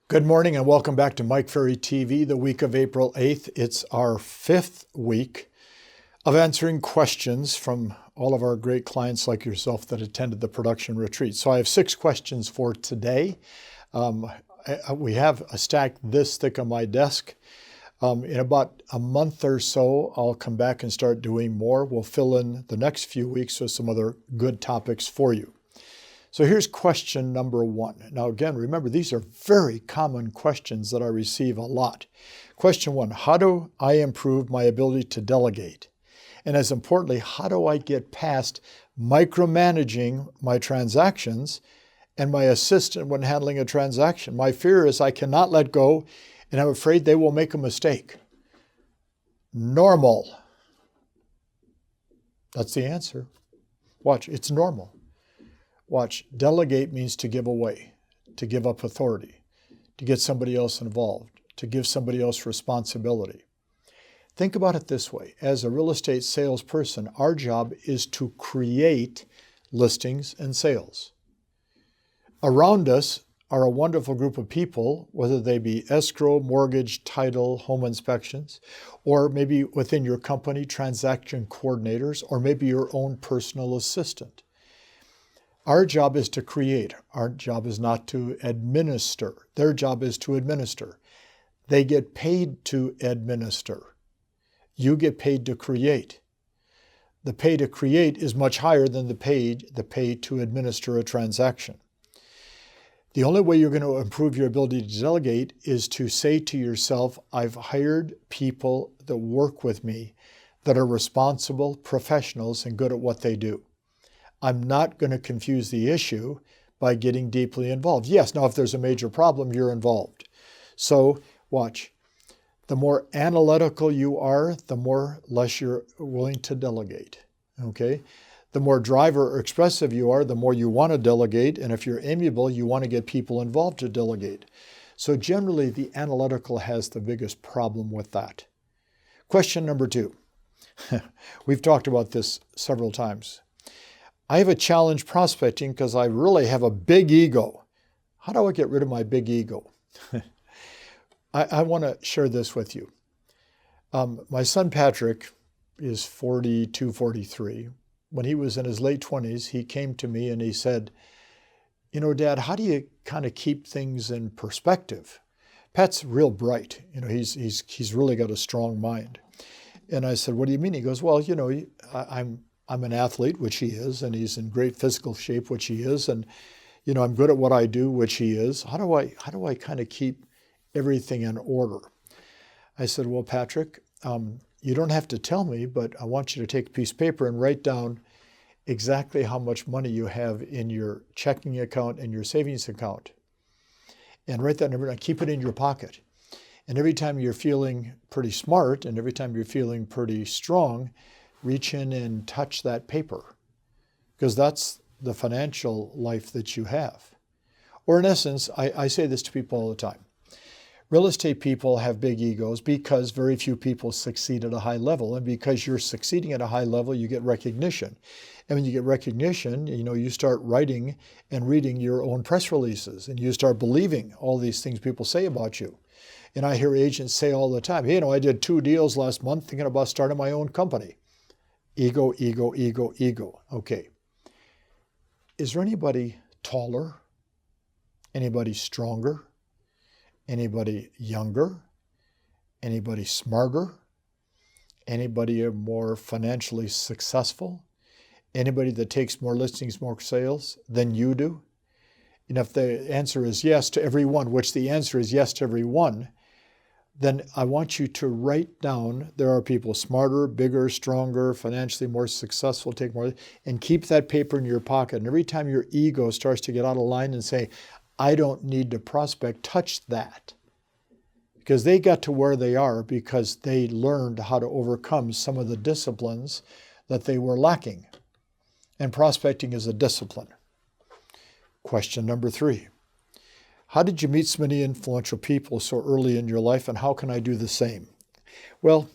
Good morning and welcome back to Mike Ferry TV, the week of April 8th. It's our 5th week of answering questions from all of our great clients like yourself that attended the production retreat. So I have 6 questions for today. We have a stack this thick on my desk. In about a month or so, I'll come back and start doing more. We'll fill in the next few weeks with some other good topics for you. So here's question number 1. Now again, remember, these are very common questions that I receive a lot. Question 1, how do I improve my ability to delegate? And as importantly, how do I get past micromanaging my transactions and my assistant when handling a transaction? My fear is I cannot let go, and I'm afraid they will make a mistake. Normal. That's the answer. Watch, it's normal. Watch, delegate means to give away, to give up authority, to get somebody else involved, to give somebody else responsibility. Think about it this way. As a real estate salesperson, our job is to create listings and sales. Around us are a wonderful group of people, whether they be escrow, mortgage, title, home inspections, or maybe within your company, transaction coordinators, or maybe your own personal assistant. Our job is to create. Our job is not to administer. Their job is to administer. They get paid to administer. You get paid to create. The pay to create is much higher than the pay to administer a transaction. The only way you're going to improve your ability to delegate is to say to yourself, I've hired people that work with me that are responsible professionals and good at what they do. I'm not going to confuse the issue by getting deeply involved. Yes, now if there's a major problem, you're involved. So watch. The more analytical you are, the more less you're willing to delegate. Okay? The more driver or expressive you are, the more you want to delegate. And if you're amiable, you want to get people involved to delegate. So generally, the analytical has the biggest problem with that. Question number 2. We've talked about this several times. I have a challenge prospecting because I really have a big ego. How do I get rid of my big ego? I want to share this with you. My son Patrick is 42, 43. When he was in his late 20s, he came to me and he said, you know, Dad, how do you kind of keep things in perspective? Pat's real bright. You know, he's really got a strong mind. And I said, what do you mean? He goes, well, you know, I'm an athlete, which he is, and he's in great physical shape, which he is, and you know, I'm good at what I do, which he is. How do I kind of keep everything in order? I said, well, Patrick, you don't have to tell me, but I want you to take a piece of paper and write down exactly how much money you have in your checking account and your savings account. And write that number down, keep it in your pocket. And every time you're feeling pretty smart and every time you're feeling pretty strong, reach in and touch that paper, because that's the financial life that you have. Or in essence, I say this to people all the time. Real estate people have big egos because very few people succeed at a high level. And because you're succeeding at a high level, you get recognition. And when you get recognition, you know, you start writing and reading your own press releases and you start believing all these things people say about you. And I hear agents say all the time, hey, you know, I did 2 deals last month thinking about starting my own company. Ego, ego, ego, ego. Okay. Is there anybody taller? Anybody stronger? Anybody younger? Anybody smarter? Anybody more financially successful? Anybody that takes more listings, more sales than you do? And if the answer is yes to everyone, which the answer is yes to everyone, then I want you to write down, there are people smarter, bigger, stronger, financially more successful, take more, and keep that paper in your pocket. And every time your ego starts to get out of line and say, I don't need to prospect, touch that. Because they got to where they are because they learned how to overcome some of the disciplines that they were lacking. And prospecting is a discipline. Question number 3. How did you meet so many influential people so early in your life, and how can I do the same? Well,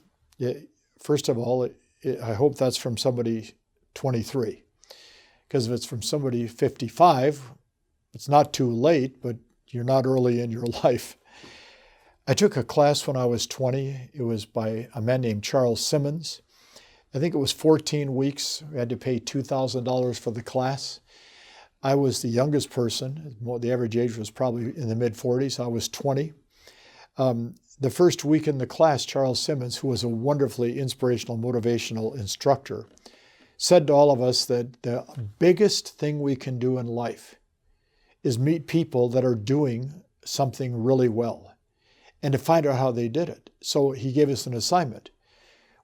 first of all, I hope that's from somebody 23. Because if it's from somebody 55, it's not too late, but You're not early in your life. I took a class when I was 20. It was by a man named Charles Simmons. I think it was 14 weeks. We had to pay $2,000 for the class. I was the youngest person. The average age was probably in the mid-40s. I was 20. The first week in the class, Charles Simmons, who was a wonderfully inspirational, motivational instructor, said to all of us that the biggest thing we can do in life is meet people that are doing something really well and to find out how they did it. So he gave us an assignment.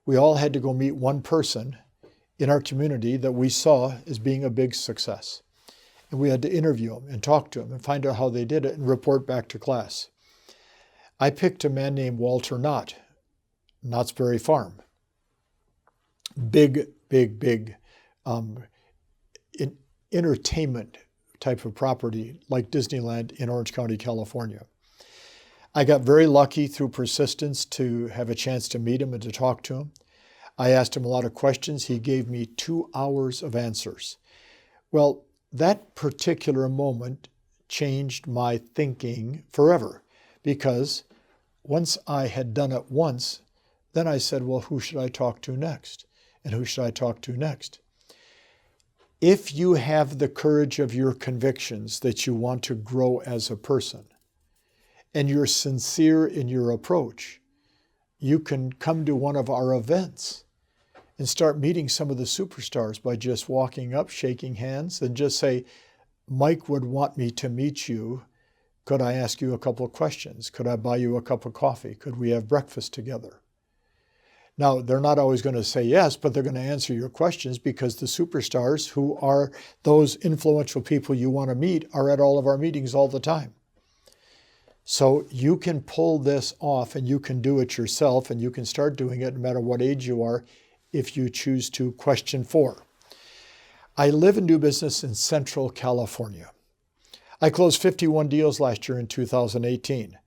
We all had to go meet one person in our community that we saw as being a big success. And we had to interview them and talk to them and find out how they did it and report back to class. I picked a man named Walter Knott, Knott's Berry Farm. Big entertainment type of property like Disneyland in Orange County, California. I got very lucky through persistence to have a chance to meet him and to talk to him. I asked him a lot of questions. He gave me 2 hours of answers. Well, that particular moment changed my thinking forever, because once I had done it once, then I said, well, who should I talk to next? And who should I talk to next? If you have the courage of your convictions that you want to grow as a person, and you're sincere in your approach, you can come to one of our events and start meeting some of the superstars by just walking up, shaking hands, and just say, Mike would want me to meet you. Could I ask you a couple of questions? Could I buy you a cup of coffee? Could we have breakfast together? Now, they're not always going to say yes, but they're going to answer your questions, because the superstars, who are those influential people you want to meet, are at all of our meetings all the time. So you can pull this off, and you can do it yourself, and you can start doing it no matter what age you are if you choose to. Question 4. I live and do business in Central California. I closed 51 deals last year in 2018.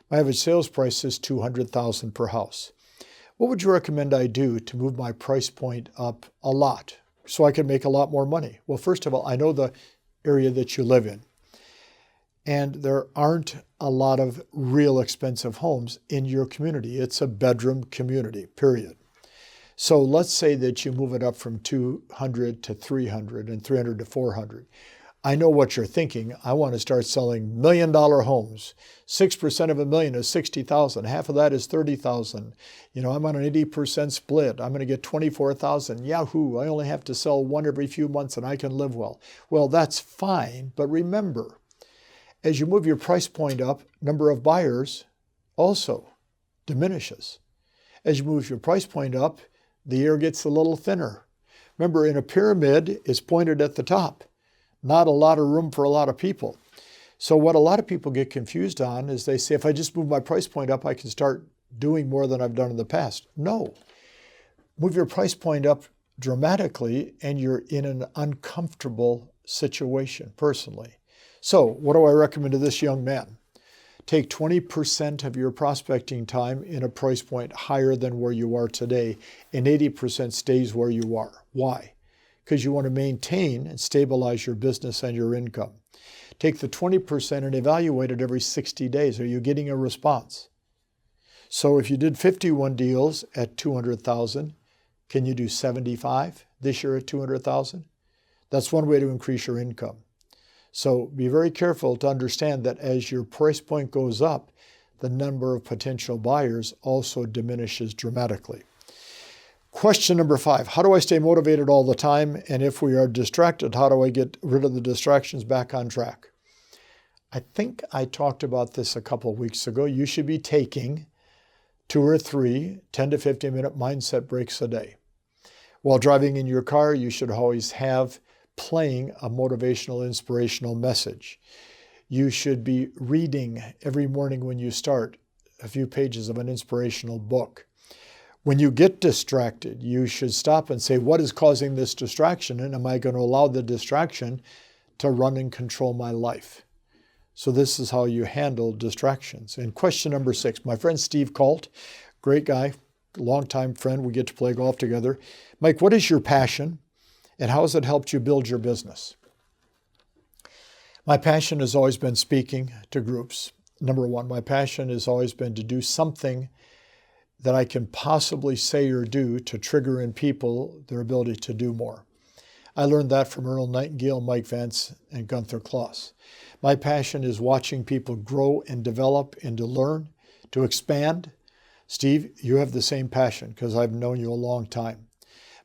My average sales price is $200,000 per house. What would you recommend I do to move my price point up a lot so I can make a lot more money? Well, first of all, I know the area that you live in, and there aren't a lot of real expensive homes in your community. It's a bedroom community, period. So let's say that you move it up from 200 to 300 and 300 to 400. I know what you're thinking. I want to start selling $1 million homes. 6% of $1 million is 60,000. Half of that is 30,000. I'm on an 80% split. I'm going to get 24,000. Yahoo! I only have to sell one every few months and I can live well. Well, that's fine. But remember, as you move your price point up, number of buyers also diminishes. As you move your price point up, the air gets a little thinner. Remember, in a pyramid, it's pointed at the top. Not a lot of room for a lot of people. So what a lot of people get confused on is they say, if I just move my price point up, I can start doing more than I've done in the past. No. Move your price point up dramatically and you're in an uncomfortable situation personally. So what do I recommend to this young man? Take 20% of your prospecting time in a price point higher than where you are today, and 80% stays where you are. Why? Because you want to maintain and stabilize your business and your income. Take the 20% and evaluate it every 60 days. Are you getting a response? So if you did 51 deals at 200,000, can you do 75 this year at 200,000? That's one way to increase your income. So be very careful to understand that as your price point goes up, the number of potential buyers also diminishes dramatically. Question number 5, how do I stay motivated all the time? And if we are distracted, how do I get rid of the distractions back on track? I think I talked about this a couple of weeks ago. You should be taking 2 or 3 10 to 15 minute mindset breaks a day. While driving in your car, you should always have playing a motivational, inspirational message. You should be reading every morning when you start a few pages of an inspirational book. When you get distracted, you should stop and say, what is causing this distraction? And am I going to allow the distraction to run and control my life? So this is how you handle distractions. And question number 6, my friend Steve Colt, great guy, longtime friend. We get to play golf together. Mike, what is your passion? And how has it helped you build your business? My passion has always been speaking to groups. Number one, my passion has always been to do something that I can possibly say or do to trigger in people their ability to do more. I learned that from Earl Nightingale, Mike Vance, and Gunther Kloss. My passion is watching people grow and develop and to learn, to expand. Steve, you have the same passion because I've known you a long time.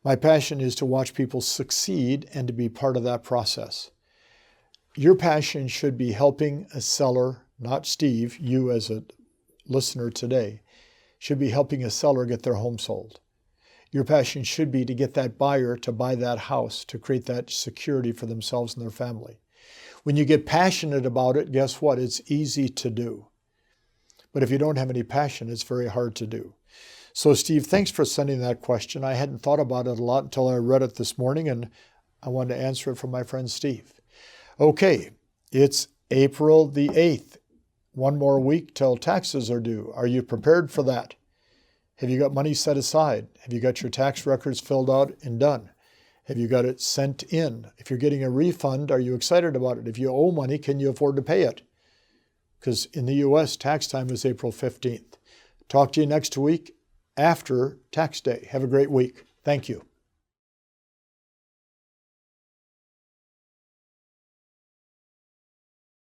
My passion is to watch people succeed and to be part of that process. Your passion should be helping a seller, not Steve, you as a listener today, should be helping a seller get their home sold. Your passion should be to get that buyer to buy that house, to create that security for themselves and their family. When you get passionate about it, guess what? It's easy to do. But if you don't have any passion, it's very hard to do. So Steve, thanks for sending that question. I hadn't thought about it a lot until I read it this morning, and I wanted to answer it from my friend Steve. Okay, it's April the 8th. One more week till taxes are due. Are you prepared for that? Have you got money set aside? Have you got your tax records filled out and done? Have you got it sent in? If you're getting a refund, are you excited about it? If you owe money, can you afford to pay it? Because in the U.S., tax time is April 15th. Talk to you next week after tax day. Have a great week. Thank you.